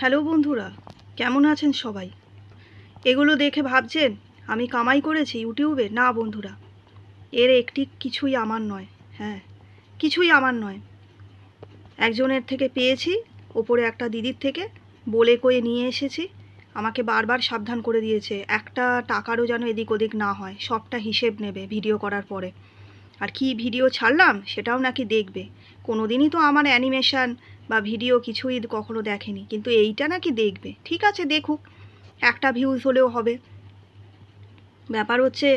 Hello বন্ধুরা, কেমন আছেন সবাই? এগুলো দেখে ভাবছেন আমি কামাই করেছি ইউটিউবে? না বন্ধুরা, এর একটি কিছুই আমার নয়। হ্যাঁ, কিছুই আমার নয়। একজনের থেকে পেয়েছি, ওপরে একটা দিদির থেকে বলে কয়ে নিয়ে এসেছি। আমাকে বারবার সাবধান করে দিয়েছে একটা টাকারও যেন এদিক ওদিক না হয়, সবটা হিসেব নেবে ভিডিও করার পরে। আর কি ভিডিও ছাড়লাম সেটাও নাকি দেখবে। কোনো দিনই তো আমার অ্যানিমেশান বা ভিডিও কিছুই কখনো দেখেনি, কিন্তু এইটা নাকি দেখবে। ঠিক আছে, দেখুক, একটা ভিউজ হলেও হবে। ব্যাপার হচ্ছে,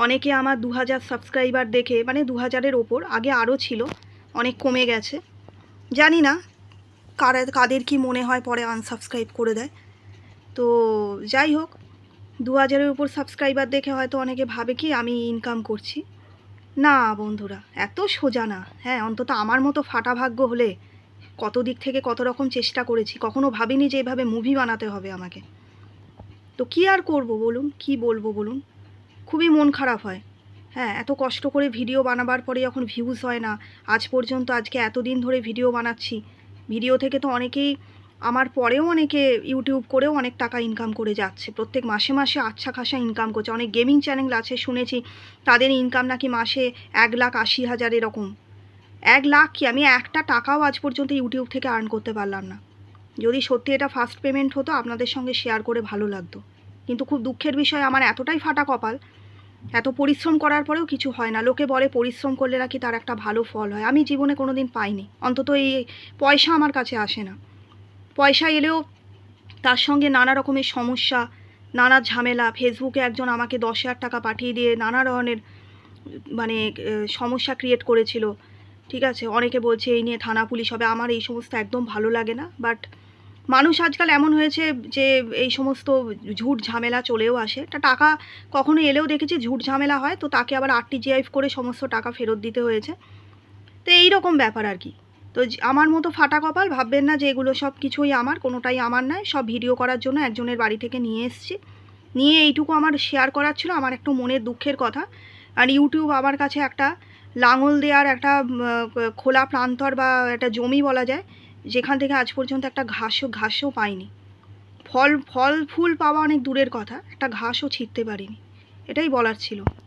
অনেকে আমার 2000 সাবস্ক্রাইবার দেখে, মানে 2000-এর ওপর, আগে আরও ছিল, অনেক কমে গেছে। জানি না কাদের কি মনে হয় পরে আনসাবস্ক্রাইব করে দেয়। তো যাই হোক, 2000-এর উপর সাবস্ক্রাইবার দেখে হয়তো অনেকে ভাবে কি আমি ইনকাম করছি। না বন্ধুরা, এত সোজা না। হ্যাঁ, অন্তত আমার মতো ফাটা ভাগ্য হলে কত দিক থেকে কত রকম চেষ্টা করেছি, কখনো ভাবিনি যে এভাবে মুভি বানাতে হবে আমাকে। তো কি আর করব বলুন, কি বলবো বলুন, খুবই মন খারাপ হয়। হ্যাঁ, এত কষ্ট করে ভিডিও বানাবার পরে যখন ভিউজ হয় না, আজ পর্যন্ত আজকে এতদিন ধরে ভিডিও বানাচ্ছি, ভিডিও থেকে তো অনেকেই আমার পরেও অনেকে ইউটিউব করেও অনেক টাকা ইনকাম করে যাচ্ছে, প্রত্যেক মাসে মাসে আচ্ছা খাসা ইনকাম করছে। অনেক গেমিং চ্যানেল আছে শুনেছি, তাদের ইনকাম নাকি মাসে 1,80,000 এরকম। 1,00,000 কি, আমি একটা টাকাও আজ পর্যন্ত ইউটিউব থেকে আর্ন করতে পারলাম না। যদি সত্যি এটা ফার্স্ট পেমেন্ট হতো আপনাদের সঙ্গে শেয়ার করে ভালো লাগতো, কিন্তু খুব দুঃখের বিষয়, আমার এতটাই ফাটা কপাল, এত পরিশ্রম করার পরেও কিছু হয় না। লোকে বলে পরিশ্রম করলে নাকি তার একটা ভালো ফল হয়, আমি জীবনে কোনো দিন পাইনি। অন্তত এই পয়সা আমার কাছে আসে না। পয়সা এলেও তার সঙ্গে নানা রকমের সমস্যা, নানা ঝামেলা। ফেসবুকে একজন আমাকে 10,000 টাকা পাঠিয়ে দিয়ে নানা ধরনের মানে সমস্যা ক্রিয়েট করেছিল। ঠিক আছে, অনেকে বলছে এই নিয়ে থানা পুলিশ হবে। আমার এই সমস্ত একদম ভালো লাগে না। বাট মানুষ আজকাল এমন হয়েছে যে এই সমস্ত ঝুট ঝামেলা চলেও আসে। টাকা কখনো এলেও দেখেছি ঝুট ঝামেলা হয়, তো তাকে আবার আরটিজিআইএফ করে সমস্ত টাকা ফেরত দিতে হয়েছে। তো এই রকম ব্যাপার আর কি। তো আমার মতো ফাটা কপাল ভাববেন না যে এগুলো সব কিছুই আমার, কোনোটাই আমার নয়। সব ভিডিও করার জন্য একজনের বাড়ি থেকে নিয়ে এসেছি, নিয়ে এইটুকু আমার শেয়ার করার ছিল, আমার একটু মনের দুঃখের কথা। আর ইউটিউব আমার কাছে একটা লাঙল দেওয়ার একটা খোলা প্রান্তর বা একটা জমি বলা যায়, যেখান থেকে আজ পর্যন্ত একটা ঘাসও পাইনি। ফল ফুল পাওয়া অনেক দূরের কথা, একটা ঘাসও ছিঁড়তে পারিনি। এটাই বলার ছিল।